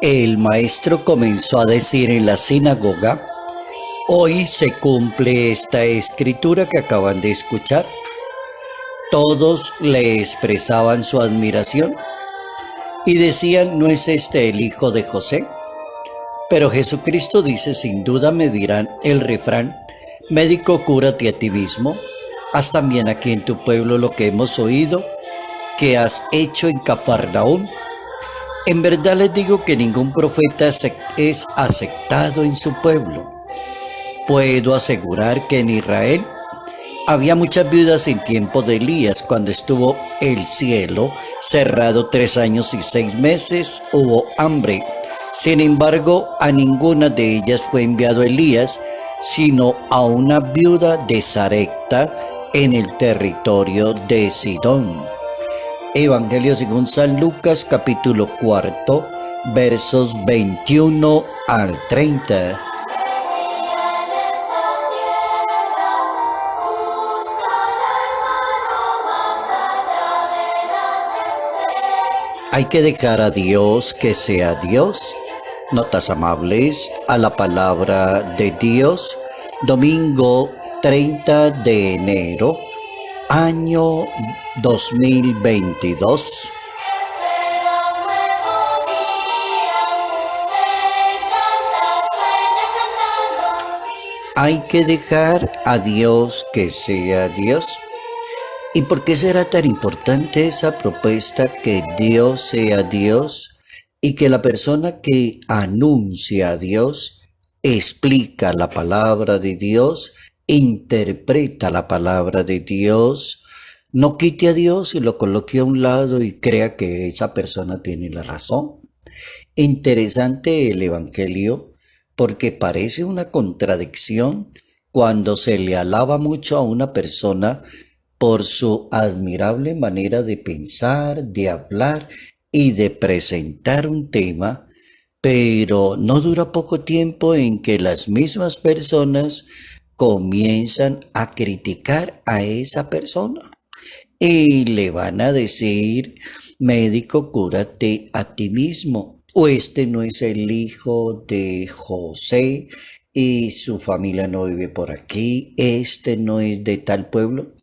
El maestro comenzó a decir en la sinagoga: hoy se cumple esta escritura que acaban de escuchar. Todos le expresaban su admiración y decían: ¿no es este el hijo de José? Pero Jesucristo dice: sin duda me dirán el refrán: médico, cúrate a ti mismo. Haz también aquí en tu pueblo lo que hemos oído que has hecho en Cafarnaúm. En verdad les digo que ningún profeta es aceptado en su pueblo. Puedo asegurar que en Israel había muchas viudas en tiempo de Elías. Cuando estuvo el cielo cerrado 3 años y 6 meses, hubo hambre. Sin embargo, a ninguna de ellas fue enviado Elías, sino a una viuda de Sarepta en el territorio de Sidón. Evangelio según San Lucas, capítulo 4, versos 21 al 30. Hay que dejar a Dios que sea Dios. Notas amables a la palabra de Dios. Domingo 30 de enero, año 2022. Hay que dejar a Dios que sea Dios. ¿Y por qué será tan importante esa propuesta, que Dios sea Dios, y que la persona que anuncia a Dios, explica la palabra de Dios, interpreta la palabra de Dios, no quite a Dios y lo coloque a un lado y crea que esa persona tiene la razón? Interesante el Evangelio, porque parece una contradicción cuando se le alaba mucho a una persona por su admirable manera de pensar, de hablar y de presentar un tema, pero no dura poco tiempo en que las mismas personas comienzan a criticar a esa persona y le van a decir: médico, cúrate a ti mismo, o este no es el hijo de José y su familia no vive por aquí, este no es de tal pueblo.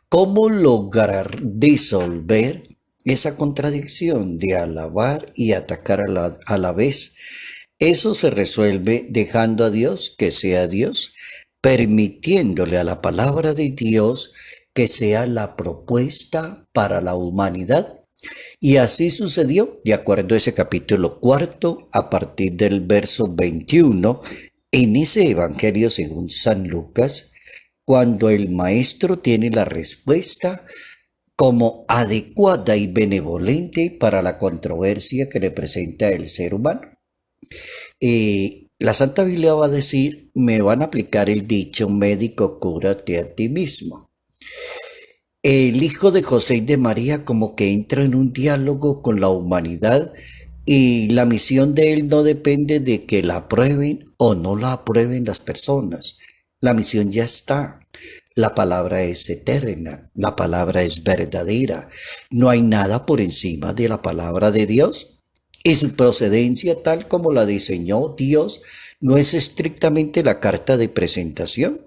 ¿Cómo lograr disolver esa contradicción de alabar y atacar a la vez? Eso se resuelve dejando a Dios que sea Dios, permitiéndole a la palabra de Dios que sea la propuesta para la humanidad. Y así sucedió, de acuerdo a ese capítulo 4, a partir del verso 21, en ese Evangelio según San Lucas, cuando el maestro tiene la respuesta como adecuada y benevolente para la controversia que le presenta el ser humano. La Santa Biblia va a decir: me van a aplicar el dicho médico, cúrate a ti mismo. El hijo de José y de María como que entra en un diálogo con la humanidad, y la misión de él no depende de que la aprueben o no la aprueben las personas. La misión ya está. La palabra es eterna, la palabra es verdadera. No hay nada por encima de la palabra de Dios. Y su procedencia, tal como la diseñó Dios, no es estrictamente la carta de presentación.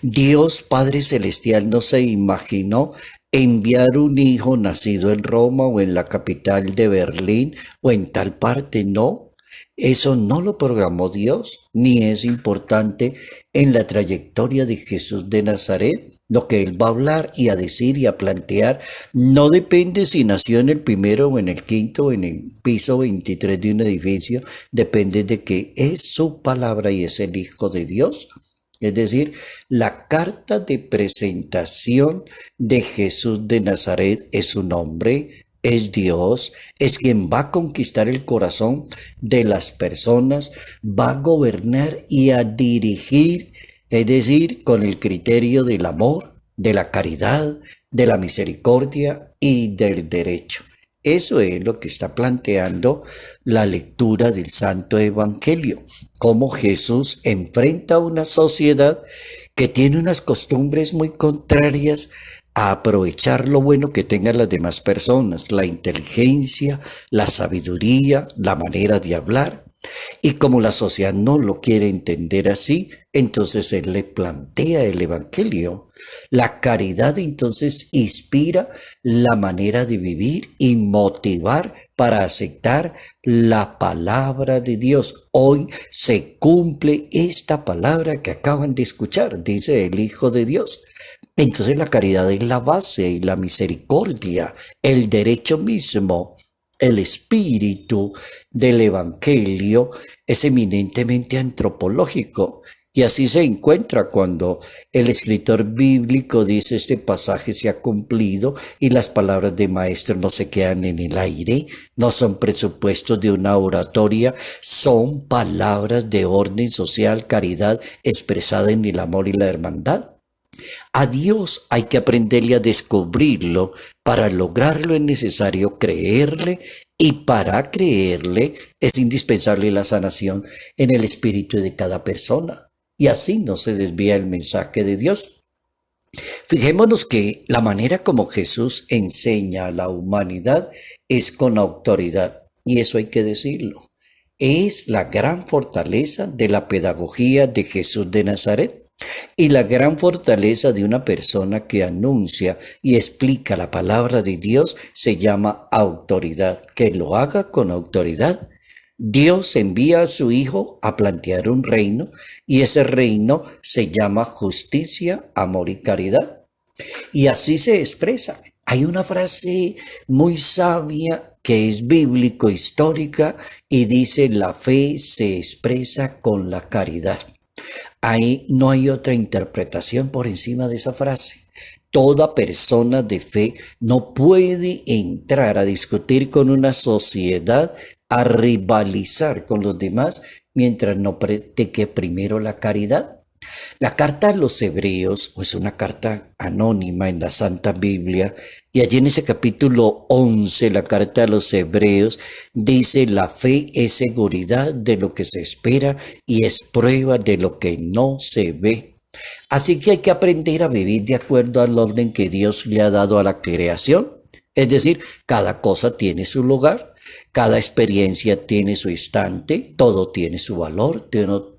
Dios Padre Celestial no se imaginó enviar un hijo nacido en Roma o en la capital de Berlín o en tal parte, no. Eso no lo programó Dios, ni es importante en la trayectoria de Jesús de Nazaret. Lo que Él va a hablar y a decir y a plantear no depende si nació en el primero o en el quinto o en el piso 23 de un edificio. Depende de que es su palabra y es el Hijo de Dios. Es decir, la carta de presentación de Jesús de Nazaret es su nombre, es Dios, es quien va a conquistar el corazón de las personas, va a gobernar y a dirigir, es decir, con el criterio del amor, de la caridad, de la misericordia y del derecho. Eso es lo que está planteando la lectura del Santo Evangelio, cómo Jesús enfrenta a una sociedad que tiene unas costumbres muy contrarias a aprovechar lo bueno que tengan las demás personas, la inteligencia, la sabiduría, la manera de hablar. Y como la sociedad no lo quiere entender así, entonces él le plantea el Evangelio. La caridad entonces inspira la manera de vivir y motivar para aceptar la palabra de Dios. Hoy se cumple esta palabra que acaban de escuchar, dice el Hijo de Dios. Entonces la caridad es la base y la misericordia, el derecho mismo. El espíritu del Evangelio es eminentemente antropológico y así se encuentra cuando el escritor bíblico dice este pasaje se ha cumplido y las palabras de maestro no se quedan en el aire, no son presupuestos de una oratoria, son palabras de orden social, caridad expresada en el amor y la hermandad. A Dios hay que aprenderle a descubrirlo. Para lograrlo es necesario creerle y para creerle es indispensable la sanación en el espíritu de cada persona. Y así no se desvía el mensaje de Dios. Fijémonos que la manera como Jesús enseña a la humanidad es con autoridad. Y eso hay que decirlo. Es la gran fortaleza de la pedagogía de Jesús de Nazaret. Y la gran fortaleza de una persona que anuncia y explica la palabra de Dios se llama autoridad. Que lo haga con autoridad. Dios envía a su Hijo a plantear un reino y ese reino se llama justicia, amor y caridad. Y así se expresa. Hay una frase muy sabia que es bíblico-histórica y dice: la fe se expresa con la caridad. Ahí no hay otra interpretación por encima de esa frase. Toda persona de fe no puede entrar a discutir con una sociedad, a rivalizar con los demás, mientras no practique primero la caridad. La carta a los Hebreos es una carta anónima en la Santa Biblia y allí en ese capítulo 11, la carta a los Hebreos, dice: la fe es seguridad de lo que se espera y es prueba de lo que no se ve. Así que hay que aprender a vivir de acuerdo al orden que Dios le ha dado a la creación. Es decir, cada cosa tiene su lugar, cada experiencia tiene su instante, todo tiene su valor,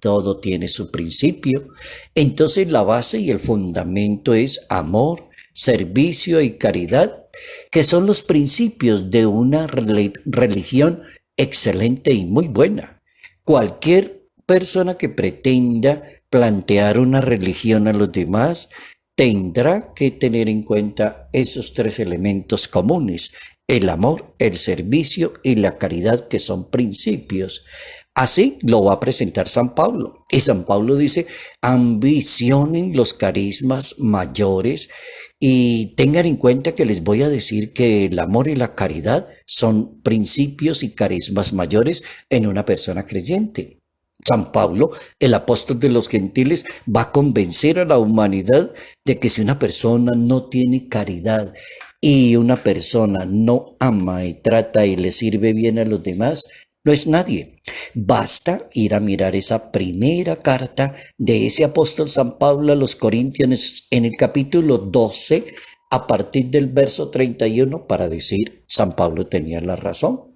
todo tiene su principio. Entonces la base y el fundamento es amor, servicio y caridad, que son los principios de una religión excelente y muy buena. Cualquier persona que pretenda plantear una religión a los demás tendrá que tener en cuenta esos tres elementos comunes: el amor, el servicio y la caridad, que son principios. Así lo va a presentar San Pablo. Y San Pablo dice: ambicionen los carismas mayores y tengan en cuenta que les voy a decir que el amor y la caridad son principios y carismas mayores en una persona creyente. San Pablo, el apóstol de los gentiles, va a convencer a la humanidad de que si una persona no tiene caridad y una persona no ama y trata y le sirve bien a los demás, no es nadie. Basta ir a mirar esa primera carta de ese apóstol San Pablo a los Corintios en el capítulo 12, a partir del verso 31, para decir: San Pablo tenía la razón.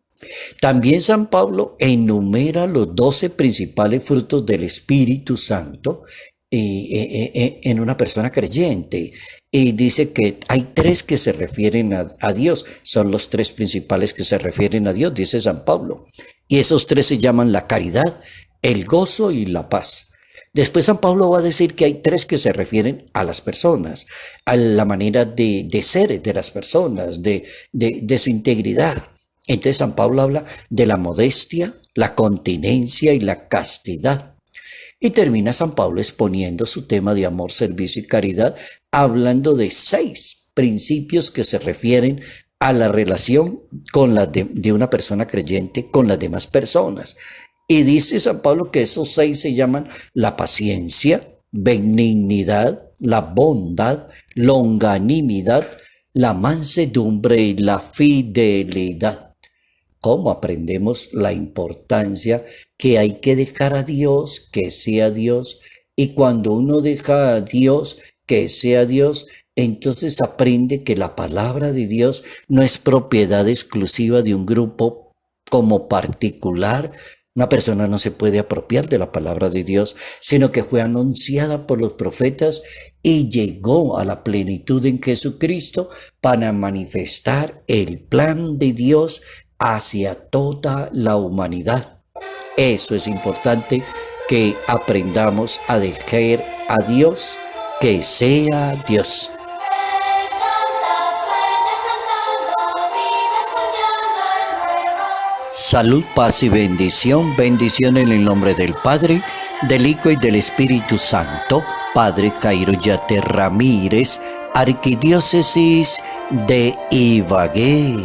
También San Pablo enumera los 12 principales frutos del Espíritu Santo en una persona creyente y dice que hay tres que se refieren a Dios, son los tres principales que se refieren a Dios, dice San Pablo, y esos tres se llaman la caridad, el gozo y la paz. Después San Pablo va a decir que hay tres que se refieren a las personas, a la manera de ser de las personas, de su integridad. Entonces San Pablo habla de la modestia, la continencia y la castidad. Y termina San Pablo exponiendo su tema de amor, servicio y caridad, hablando de 6 principios que se refieren a la relación con de una persona creyente con las demás personas. Y dice San Pablo que esos 6 se llaman la paciencia, benignidad, la bondad, longanimidad, la mansedumbre y la fidelidad. ¿Cómo aprendemos la importancia que hay que dejar a Dios que sea Dios? Y cuando uno deja a Dios que sea Dios, entonces aprende que la palabra de Dios no es propiedad exclusiva de un grupo como particular. Una persona no se puede apropiar de la palabra de Dios, sino que fue anunciada por los profetas y llegó a la plenitud en Jesucristo para manifestar el plan de Dios hacia toda la humanidad. Eso es importante, que aprendamos a dejar a Dios que sea Dios. Salud, paz y bendición. Bendición en el nombre del Padre, del Hijo y del Espíritu Santo. Padre Jairo Yate Ramírez, Arquidiócesis de Ibagué.